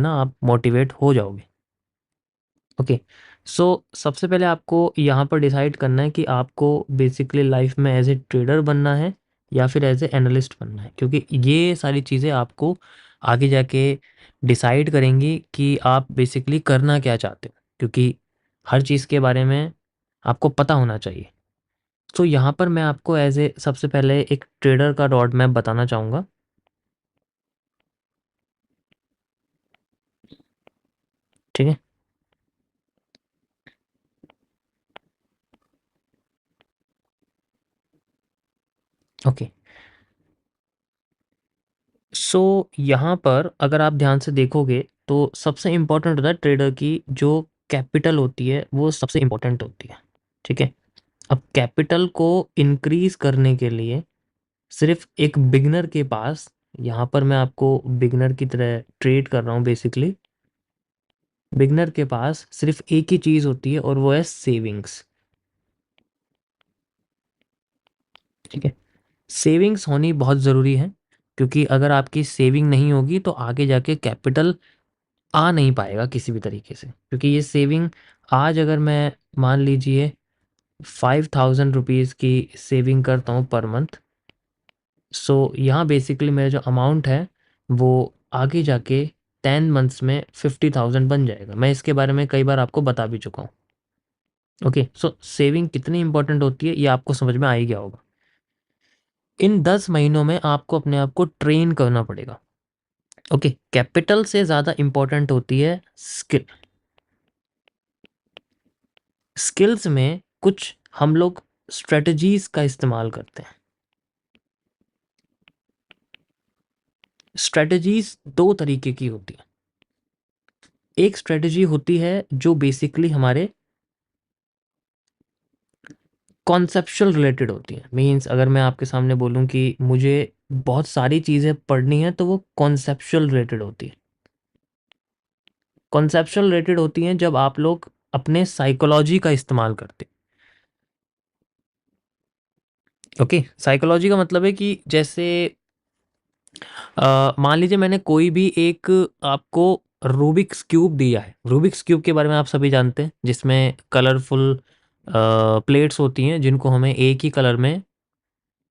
ना आप मोटिवेट हो जाओगे। ओके, सो सबसे पहले आपको यहाँ पर डिसाइड करना है कि आपको बेसिकली लाइफ में एज ए ट्रेडर बनना है या फिर एज ए एनालिस्ट बनना है, क्योंकि ये सारी चीज़ें आपको आगे जाके डिसाइड करेंगी कि आप बेसिकली करना क्या चाहते हो, क्योंकि हर चीज़ के बारे में आपको पता होना चाहिए। तो यहाँ पर मैं आपको एज ए सबसे पहले एक ट्रेडर का रोड मैप बताना चाहूँगा। ठीक है, ओके। सो यहाँ पर अगर आप ध्यान से देखोगे तो सबसे इम्पोर्टेंट होता है ट्रेडर की जो कैपिटल होती है, वो सबसे इम्पोर्टेंट होती है। ठीक है, अब कैपिटल को इंक्रीज करने के लिए सिर्फ एक बिगनर के पास, यहाँ पर मैं आपको बिगनर की तरह ट्रेड कर रहा हूँ बेसिकली, बिगनर के पास सिर्फ एक ही चीज़ होती है और वो है सेविंग्स। ठीक है, सेविंग्स होनी बहुत ज़रूरी है, क्योंकि अगर आपकी सेविंग नहीं होगी तो आगे जाके कैपिटल आ नहीं पाएगा किसी भी तरीके से, क्योंकि ये सेविंग आज अगर मैं मान लीजिए 5,000 रुपीज़ की सेविंग करता हूँ पर मंथ, सो यहाँ बेसिकली मेरा जो अमाउंट है वो आगे जाके 10 मंथ्स में 50,000 बन जाएगा। मैं इसके बारे में कई बार आपको बता भी चुका हूँ। ओके, सो सेविंग कितनी इंपॉर्टेंट होती है ये आपको समझ में आ ही गया होगा। इन 10 महीनों में आपको अपने आप को ट्रेन करना पड़ेगा। ओके, कैपिटल से ज़्यादा इंपॉर्टेंट होती है स्किल। स्किल्स में कुछ हम लोग स्ट्रेटजीज का इस्तेमाल करते हैं। स्ट्रेटजीज दो तरीके की होती है। एक स्ट्रेटजी होती है जो बेसिकली हमारे कॉन्सेप्चुअल रिलेटेड होती है। मींस अगर मैं आपके सामने बोलूं कि मुझे बहुत सारी चीज़ें पढ़नी है तो वो कॉन्सेप्चुअल रिलेटेड होती है। कॉन्सेप्चुअल रिलेटेड होती हैं जब आप लोग अपने साइकोलॉजी का इस्तेमाल करते हैं। ओके, साइकोलॉजी का मतलब है कि जैसे मान लीजिए मैंने कोई भी एक आपको रूबिक्स क्यूब दिया है। रूबिक्स क्यूब के बारे में आप सभी जानते हैं, जिसमें कलरफुल प्लेट्स होती हैं जिनको हमें एक ही कलर में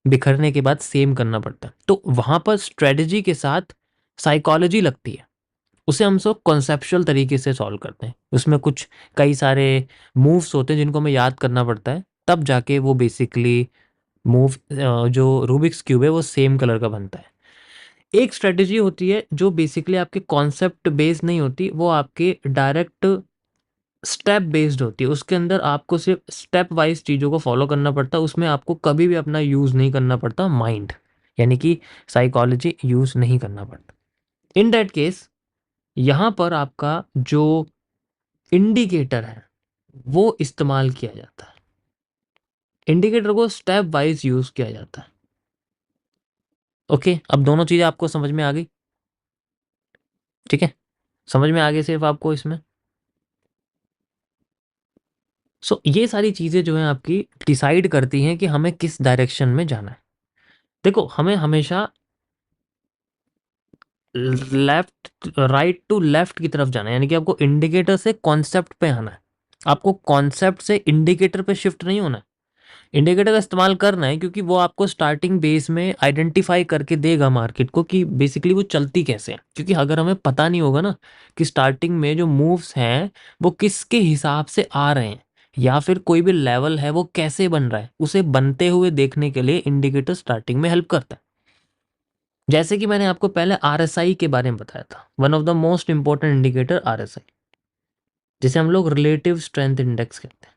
बिखरने के बाद सेम करना पड़ता है। तो वहाँ पर स्ट्रेटजी के साथ साइकोलॉजी लगती है। उसे हम सब कॉन्सेप्चुअल तरीके से सॉल्व करते हैं। उसमें कुछ कई सारे मूव्स होते हैं जिनको हमें याद करना पड़ता है, तब जाके वो बेसिकली मूव जो रूबिक्स क्यूब है वो सेम कलर का बनता है। एक स्ट्रेटजी होती है जो बेसिकली आपके कॉन्सेप्ट बेस्ड नहीं होती, वो आपके डायरेक्ट स्टेप बेस्ड होती है। उसके अंदर आपको सिर्फ स्टेप वाइज चीज़ों को फॉलो करना पड़ता है, उसमें आपको कभी भी अपना यूज़ नहीं करना पड़ता माइंड, यानी कि साइकोलॉजी यूज़ नहीं करना पड़ता। इन दैट केस यहाँ पर आपका जो इंडिकेटर है वो इस्तेमाल किया जाता है। इंडिकेटर को स्टेप वाइज यूज़ किया जाता है। ओके, अब दोनों चीज़ें आपको समझ में आ गई। ठीक है, समझ में आ गई सिर्फ आपको इसमें। सो ये सारी चीज़ें जो हैं आपकी डिसाइड करती हैं कि हमें किस डायरेक्शन में जाना है। देखो, हमें हमेशा लेफ्ट राइट टू लेफ्ट की तरफ जाना है, यानी कि आपको इंडिकेटर से कॉन्सेप्ट पे आना है। आपको कॉन्सेप्ट से इंडिकेटर पे शिफ्ट नहीं होना है। इंडिकेटर का इस्तेमाल करना है क्योंकि वो आपको स्टार्टिंग बेस में आइडेंटिफाई करके देगा मार्केट को कि बेसिकली वो चलती कैसे है। क्योंकि अगर हमें पता नहीं होगा ना कि स्टार्टिंग में जो मूव्स हैं वो किसके हिसाब से आ रहे हैं, या फिर कोई भी लेवल है वो कैसे बन रहा है, उसे बनते हुए देखने के लिए इंडिकेटर स्टार्टिंग में हेल्प करता है। जैसे कि मैंने आपको पहले आरएसआई के बारे में बताया था, one of the most important indicator RSI, जिसे हम लोग रिलेटिव स्ट्रेंथ इंडेक्स कहते हैं।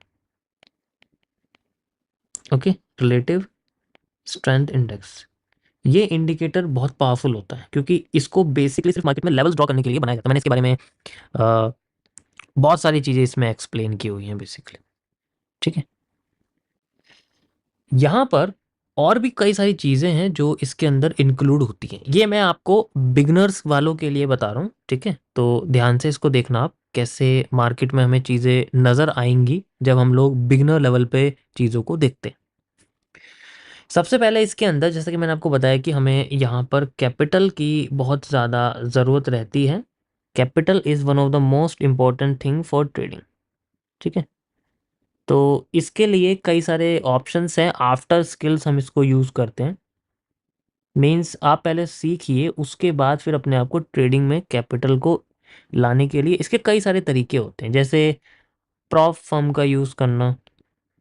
ओके, रिलेटिव स्ट्रेंथ इंडेक्स, ये इंडिकेटर बहुत पावरफुल होता है क्योंकि इसको बेसिकली सिर्फ मार्केट में लेवल्स ड्रॉ करने के लिए बनाया जाता है। मैंने इसके बारे में बहुत सारी चीज़ें इसमें एक्सप्लेन की हुई हैं बेसिकली। ठीक है, यहाँ पर और भी कई सारी चीज़ें हैं जो इसके अंदर इंक्लूड होती हैं। ये मैं आपको बिगनर्स वालों के लिए बता रहा हूँ। ठीक है, तो ध्यान से इसको देखना आप, कैसे मार्केट में हमें चीज़ें नज़र आएंगी जब हम लोग बिगनर लेवल पे चीज़ों को देखते हैं। सबसे पहले इसके अंदर जैसा कि मैंने आपको बताया कि हमें यहाँ पर कैपिटल की बहुत ज़्यादा ज़रूरत रहती है। Capital is one of the most important thing for trading, ठीक है। तो इसके लिए कई सारे ऑप्शंस हैं, आफ्टर स्किल्स हम इसको यूज़ करते हैं। मीन्स आप पहले सीखिए, उसके बाद फिर अपने आप को ट्रेडिंग में कैपिटल को लाने के लिए इसके कई सारे तरीके होते हैं, जैसे प्रॉप फर्म का यूज़ करना,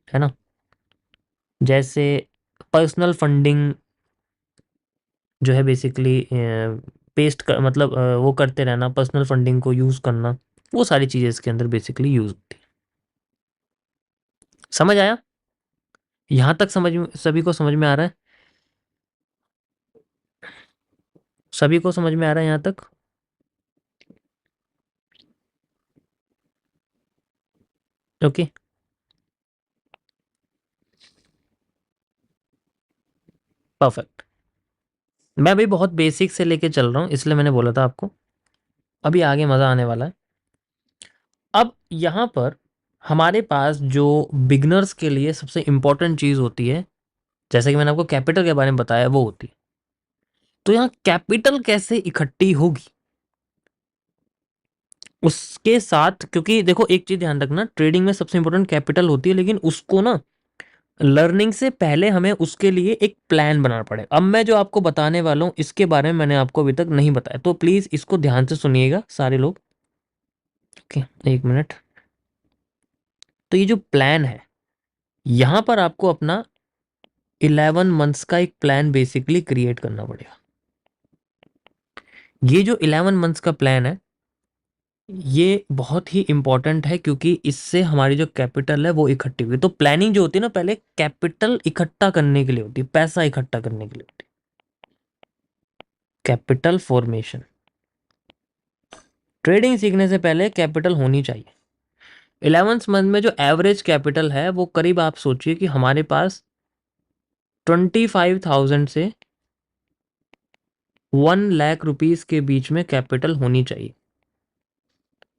है ना, जैसे पर्सनल फंडिंग जो है बेसिकली पेस्ट कर, मतलब वो करते रहना, पर्सनल फंडिंग को यूज़ करना, वो सारी चीज़ें इसके अंदर बेसिकली यूज़ होती है। समझ आया? यहाँ तक समझ में, सभी को समझ में आ रहा है? सभी को समझ में आ रहा है यहाँ तक? Okay, perfect. मैं अभी बहुत बेसिक से लेके चल रहा हूँ, इसलिए मैंने बोला था आपको अभी आगे मज़ा आने वाला है। अब यहाँ पर हमारे पास जो बिगनर्स के लिए सबसे इम्पोर्टेंट चीज़ होती है, जैसे कि मैंने आपको कैपिटल के बारे में बताया, वो होती है। तो यहाँ कैपिटल कैसे इकट्ठी होगी उसके साथ, क्योंकि देखो एक चीज़ ध्यान रखना, ट्रेडिंग में सबसे इम्पोर्टेंट कैपिटल होती है, लेकिन उसको ना लर्निंग से पहले हमें उसके लिए एक प्लान बनाना पड़ेगा। अब मैं जो आपको बताने वाला हूँ इसके बारे में मैंने आपको अभी तक नहीं बताया, तो प्लीज़ इसको ध्यान से सुनिएगा सारे लोग। ओके, एक मिनट। तो ये जो प्लान है, यहाँ पर आपको अपना 11 मंथ्स का एक प्लान बेसिकली क्रिएट करना पड़ेगा। ये जो 11 मंथ्स का प्लान है, ये बहुत ही इंपॉर्टेंट है, क्योंकि इससे हमारी जो कैपिटल है वो इकट्ठी हुई। तो प्लानिंग जो होती है ना, पहले कैपिटल इकट्ठा करने के लिए होती है, पैसा इकट्ठा करने के लिए होती है, कैपिटल फॉर्मेशन। ट्रेडिंग सीखने से पहले कैपिटल होनी चाहिए। 11th मंथ में जो एवरेज कैपिटल है वो करीब, आप सोचिए कि हमारे पास 25,000 से 1 लाख रुपीस के बीच में कैपिटल होनी चाहिए।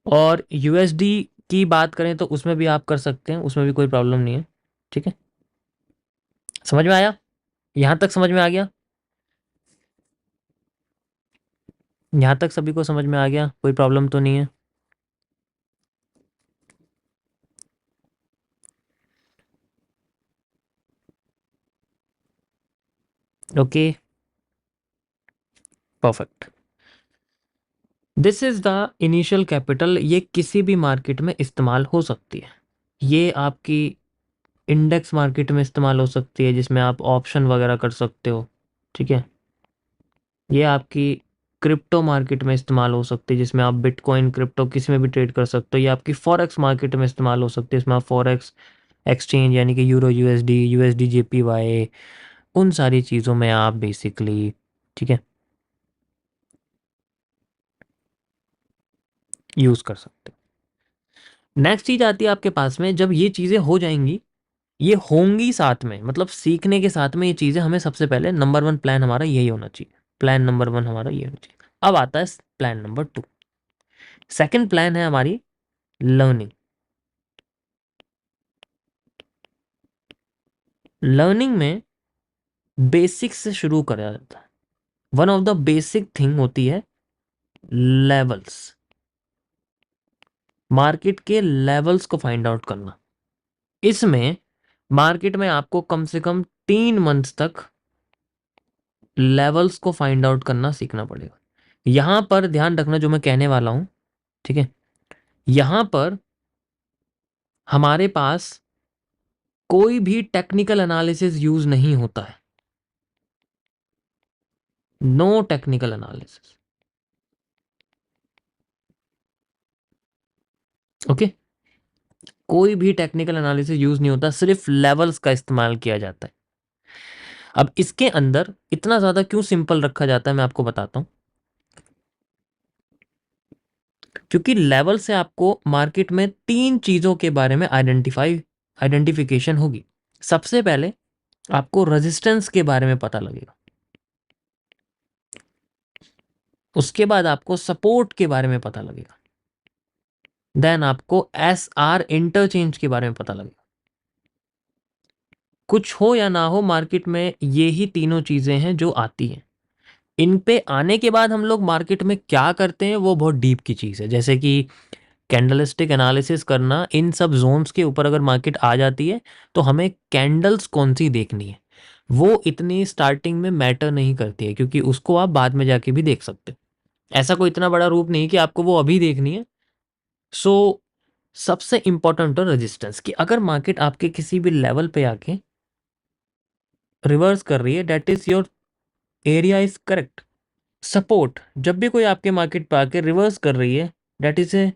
और यूएसडी की बात करें तो उसमें भी आप कर सकते हैं, उसमें भी कोई प्रॉब्लम नहीं है, ठीक है। समझ में आया? यहाँ तक समझ में आ गया? यहाँ तक सभी को समझ में आ गया? कोई प्रॉब्लम तो नहीं है? Okay, perfect. This is the initial capital. ये किसी भी मार्केट में इस्तेमाल हो सकती है। ये आपकी इंडेक्स मार्केट में इस्तेमाल हो सकती है, जिसमें आप ऑप्शन वगैरह कर सकते हो, ठीक है। ये आपकी क्रिप्टो मार्केट में इस्तेमाल हो सकती है, जिसमें आप बिटकॉइन, क्रिप्टो किसी में भी ट्रेड कर सकते हो। ये आपकी फॉरेक्स मार्केट में इस्तेमाल हो सकती है, इसमें आप फॉरेक्स एक्सचेंज यानी कि यूरो यूएसडी, यूएसडी जेपीवाई, उन सारी चीज़ों में आप बेसिकली, ठीक है, यूज़ कर सकते हो। नेक्स्ट चीज़ आती है आपके पास में, जब ये चीज़ें हो जाएंगी, ये होंगी साथ में, मतलब सीखने के साथ में ये चीज़ें, हमें सबसे पहले नंबर 1 प्लान हमारा यही होना चाहिए। प्लान नंबर 1 हमारा ये होना चाहिए। अब आता है प्लान नंबर 2। सेकंड प्लान है हमारी लर्निंग। लर्निंग में बेसिक से शुरू करा जाता है। One of the basic thing होती है लेवल्स। मार्केट के लेवल्स को फाइंड आउट करना। इसमें मार्केट में आपको कम से कम 3 मंथ्स तक लेवल्स को फाइंड आउट करना सीखना पड़ेगा। यहां पर ध्यान रखना जो मैं कहने वाला हूं, ठीक है। यहां पर हमारे पास कोई भी टेक्निकल एनालिसिस यूज नहीं होता है। No technical analysis, okay. कोई भी टेक्निकल एनालिसिस यूज नहीं होता, सिर्फ लेवल्स का इस्तेमाल किया जाता है। अब इसके अंदर इतना ज्यादा क्यों सिंपल रखा जाता है, मैं आपको बताता हूं। क्योंकि लेवल से आपको मार्केट में 3 चीजों के बारे में आइडेंटिफिकेशन होगी। सबसे पहले आपको रेजिस्टेंस के बारे में पता लगेगा, उसके बाद आपको सपोर्ट के बारे में पता लगेगा, देन आपको एस आर इंटरचेंज के बारे में पता लगेगा। कुछ हो या ना हो, मार्केट में ये ही तीनों चीजें हैं जो आती हैं। इन पे आने के बाद हम लोग मार्केट में क्या करते हैं वो बहुत डीप की चीज़ है, जैसे कि कैंडलस्टिक एनालिसिस करना। इन सब जोन्स के ऊपर अगर मार्केट आ जाती है तो हमें कैंडल्स कौन सी देखनी है वो इतनी स्टार्टिंग में मैटर नहीं करती है, क्योंकि उसको आप बाद में जाके भी देख सकते हैं। ऐसा कोई इतना बड़ा रूप नहीं कि आपको वो अभी देखनी है। सो सबसे इंपॉर्टेंट है रेजिस्टेंस, कि अगर मार्केट आपके किसी भी लेवल पे आके रिवर्स कर रही है, that is your area is correct. Support, जब भी कोई आपके मार्केट पे आके रिवर्स कर रही है, दैट इज ए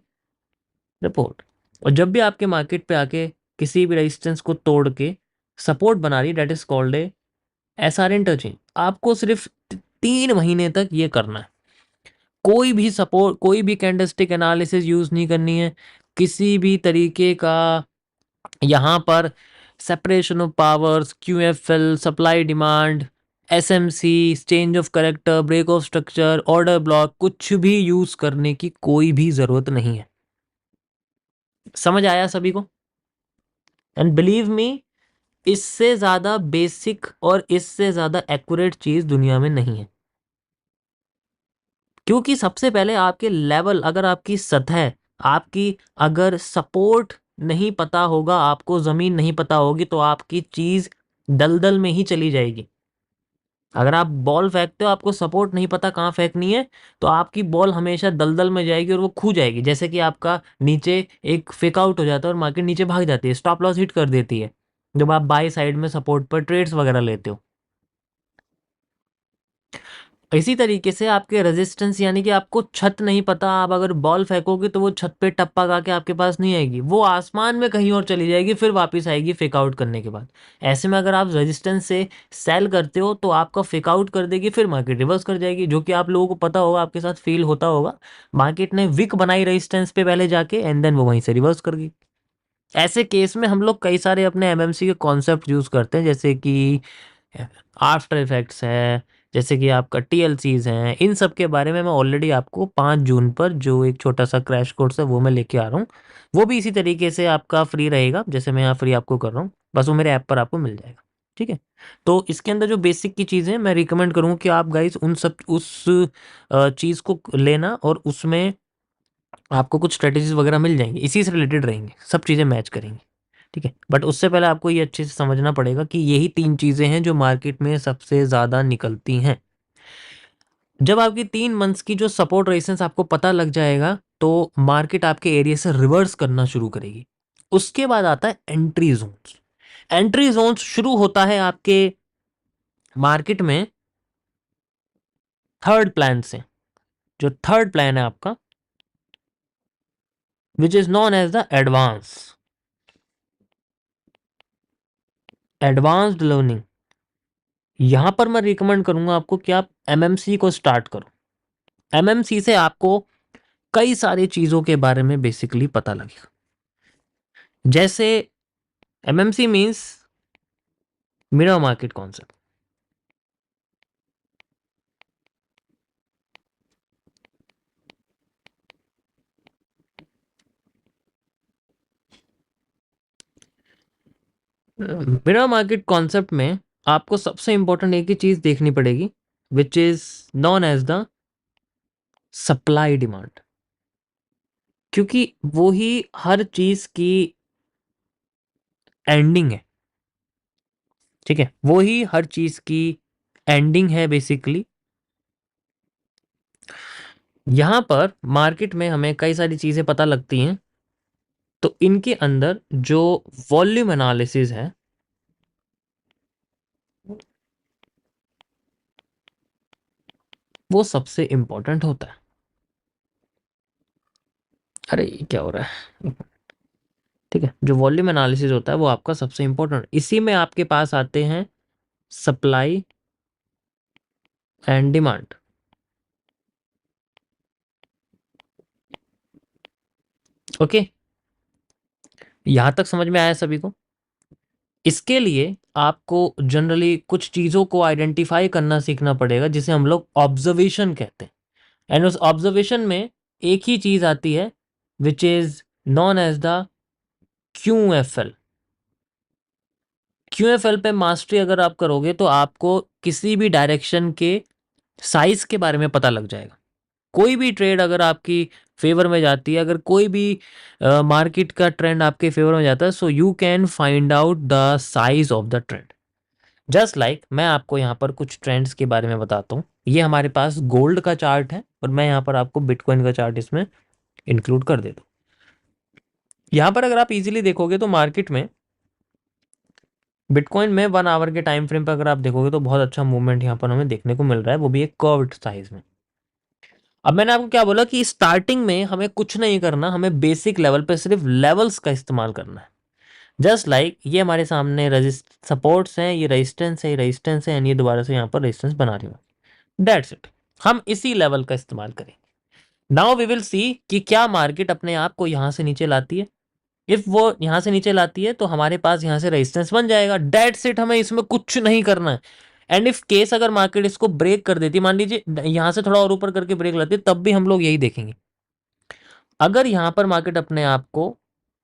सपोर्ट। और जब भी आपके मार्केट पे आके किसी भी रेजिस्टेंस को तोड़ के सपोर्ट बना रही है, that is called a SR interchange. आपको सिर्फ 3 महीने तक ये करना है। कोई भी सपोर्ट, कोई भी कैंडलस्टिक एनालिसिस यूज नहीं करनी है, किसी भी तरीके का यहाँ पर separation of powers, QFL, supply demand, SMC, change of character, break of structure, order block, कुछ भी यूज करने की कोई भी जरूरत नहीं है। समझ आया सभी को? एंड बिलीव मी, इससे ज्यादा बेसिक और इससे ज्यादा एक्यूरेट चीज दुनिया में नहीं है। क्योंकि सबसे पहले आपके लेवल, अगर आपकी सतह, आपकी अगर सपोर्ट नहीं पता होगा, आपको जमीन नहीं पता होगी, तो आपकी चीज दलदल में ही चली जाएगी। अगर आप बॉल फेंकते हो, आपको सपोर्ट नहीं पता कहाँ फेंकनी है, तो आपकी बॉल हमेशा दलदल में जाएगी और वो खू जाएगी। जैसे कि आपका नीचे एक फेक आउट हो जाता है और मार्केट नीचे भाग जाती है, स्टॉप लॉस हिट कर देती है जब आप बाई साइड में सपोर्ट पर ट्रेड्स वगैरह लेते हो। इसी तरीके से आपके रेजिस्टेंस, यानी कि आपको छत नहीं पता, आप अगर बॉल फेंकोगे तो वो छत पे टप्पा गा के आपके पास नहीं आएगी, वो आसमान में कहीं और चली जाएगी, फिर वापस आएगी फेक आउट करने के बाद। ऐसे में अगर आप रेजिस्टेंस से सेल करते हो तो आपका फेक आउट कर देगी, फिर मार्केट रिवर्स कर जाएगी, जो कि आप लोगों को पता होगा, आपके साथ फील होता होगा। मार्केट ने विक बनाई रेजिस्टेंस पे पहले जाके, एंड देन वो वहीं से रिवर्स कर गई। ऐसे केस में हम लोग कई सारे अपने एमएमसी के कॉन्सेप्ट यूज करते हैं, जैसे कि आफ्टर इफेक्ट्स है, जैसे कि आपका टीएलसीज हैं। इन सब के बारे में मैं ऑलरेडी आपको 5 जून पर जो एक छोटा सा क्रैश कोर्स है वो मैं लेके आ रहा हूँ। वो भी इसी तरीके से आपका फ्री रहेगा, जैसे मैं यहाँ फ्री आपको कर रहा हूँ, बस वो मेरे ऐप पर आपको मिल जाएगा। ठीक है? तो इसके अंदर जो बेसिक की चीज़ें मैं रिकमेंड करूँगा कि आप गाइस उन सब उस चीज़ को लेना, और उसमें आपको कुछ स्ट्रेटेजीज वगैरह मिल जाएंगी, इसी से रिलेटेड रहेंगे, सब चीज़ें मैच करेंगी। ठीक है? बट उससे पहले आपको ये अच्छे से समझना पड़ेगा कि यही 3 चीज़ें हैं जो मार्केट में सबसे ज़्यादा निकलती हैं। जब आपकी 3 मंथ्स की जो सपोर्ट रेजिस्टेंस आपको पता लग जाएगा, तो मार्केट आपके एरिया से रिवर्स करना शुरू करेगी। उसके बाद आता है एंट्री जोन्स। एंट्री जोन्स शुरू होता है आपके मार्केट में थर्ड प्लान से। जो थर्ड प्लान है आपका, which is known as the advanced learning. यहां पर मैं रिकमेंड करूंगा आपको कि आप एमएमसी को स्टार्ट करो। एमएमसी से आपको कई सारी चीजों के बारे में बेसिकली पता लगेगा। जैसे MMC means mirror market concept. Mirror market concept में आपको सबसे इंपॉर्टेंट एक ही चीज देखनी पड़ेगी, which is known as the supply demand. क्योंकि वो ही हर चीज की एंडिंग है। ठीक है? वो ही हर चीज की एंडिंग है बेसिकली। यहां पर मार्केट में हमें कई सारी चीजें पता लगती हैं, तो इनके अंदर जो वॉल्यूम एनालिसिस है वो सबसे इंपॉर्टेंट होता है। अरे ये क्या हो रहा है? ठीक है? जो वॉल्यूम एनालिसिस होता है वो आपका सबसे इंपॉर्टेंट, इसी में आपके पास आते हैं सप्लाई एंड डिमांड। ओके, यहां तक समझ में आया सभी को? इसके लिए आपको जनरली कुछ चीजों को आइडेंटिफाई करना सीखना पड़ेगा, जिसे हम लोग ऑब्जर्वेशन कहते हैं। एंड उस ऑब्जर्वेशन में एक ही चीज आती है, which is known as the QFL. QFL पे मास्टरी अगर आप करोगे तो आपको किसी भी डायरेक्शन के साइज के बारे में पता लग जाएगा। कोई भी ट्रेड अगर आपकी फेवर में जाती है, अगर कोई भी मार्केट का ट्रेंड आपके फेवर में जाता है, so you can find out the size of the trend. Just like मैं आपको यहाँ पर कुछ ट्रेंड्स के बारे में बताता हूँ। ये हमारे पास गोल्ड का चार्ट है और मैं यहाँ पर आपको बिटकॉइन का चार्ट इसमें इंक्लूड कर देता हूँ। यहाँ पर अगर आप इजीली देखोगे तो मार्केट में बिटकॉइन में 1 आवर के टाइम फ्रेम पर अगर आप देखोगे तो बहुत अच्छा मूवमेंट यहाँ पर हमें देखने को मिल रहा है, वो भी एक कर्व्ड साइज में। अब मैंने आपको क्या बोला कि स्टार्टिंग में हमें कुछ नहीं करना, हमें बेसिक लेवल पे सिर्फ लेवल्स का इस्तेमाल करना है। जस्ट लाइक ये हमारे सामने सपोर्ट्स हैं, ये रेजिस्टेंस है, ये रेजिस्टेंस है, एंड ये दोबारा से यहाँ पर रेजिस्टेंस बना रही हूँ। That's it. हम इसी लेवल का इस्तेमाल करेंगे। नाउ वी विल सी कि क्या मार्केट अपने आप को यहाँ से नीचे लाती है। इफ वो यहाँ से नीचे लाती है तो हमारे पास यहाँ से रेजिस्टेंस बन जाएगा। दैट्स इट, हमें इसमें कुछ नहीं करना है। एंड इफ केस अगर मार्केट इसको ब्रेक कर देती, मान लीजिए यहाँ से थोड़ा और ऊपर करके ब्रेक लाती है, तब भी हम लोग यही देखेंगे। अगर यहाँ पर मार्केट अपने आप को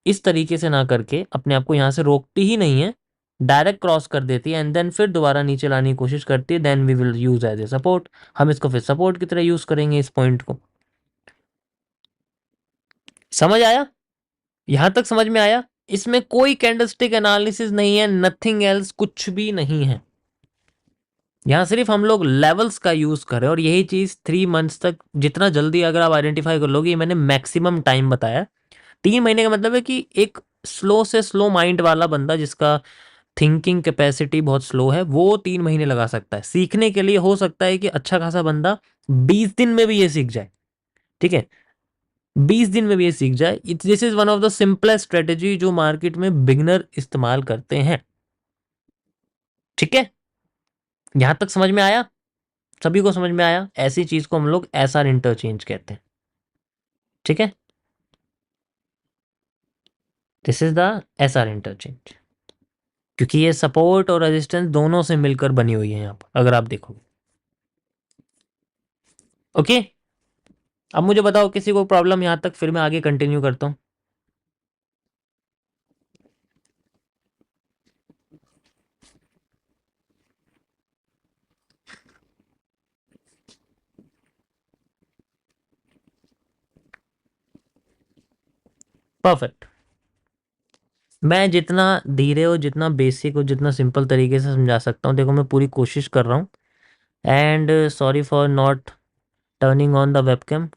इस तरीके से ना करके अपने आप को यहाँ से रोकती ही नहीं है, डायरेक्ट क्रॉस कर देती है एंड देन फिर दोबारा नीचे लाने की कोशिश करती है, then we will use as a support. हम इसको फिर सपोर्ट की तरह यूज करेंगे इस पॉइंट को। समझ आया? यहां तक समझ में आया? इसमें कोई कैंडलस्टिक एनालिसिस नहीं है, नथिंग एल्स, कुछ भी नहीं है। यहां सिर्फ हम लोग लेवल्स का यूज करें और यही चीज 3 मंथ्स तक जितना जल्दी अगर आप आइडेंटिफाई कर लोगे, ये मैंने मैक्सिमम टाइम बताया। 3 महीने का मतलब है कि एक स्लो से स्लो माइंड वाला बंदा जिसका थिंकिंग कैपेसिटी बहुत स्लो है, वो 3 महीने लगा सकता है सीखने के लिए। हो सकता है कि अच्छा खासा बंदा 20 दिन में भी ये सीख जाए। ठीक है, 20 दिन में भी ये सीख जाए। This is one of the simplest strategy जो मार्केट में बिगनर इस्तेमाल करते हैं। ठीक है, यहां तक समझ में आया? सभी को समझ में आया? ऐसी चीज को हम लोग एसआर इंटरचेंज कहते हैं। ठीक है, this is the SR interchange, क्योंकि ये सपोर्ट और रेजिस्टेंस दोनों से मिलकर बनी हुई है यहाँ पर अगर आप देखोगे। ओके, अब मुझे बताओ किसी को प्रॉब्लम यहां तक, फिर मैं आगे कंटिन्यू करता हूं। परफेक्ट। मैं जितना धीरे और जितना बेसिक और जितना सिंपल तरीके से समझा सकता हूँ, देखो मैं पूरी कोशिश कर रहा हूँ। And sorry for not turning on the webcam.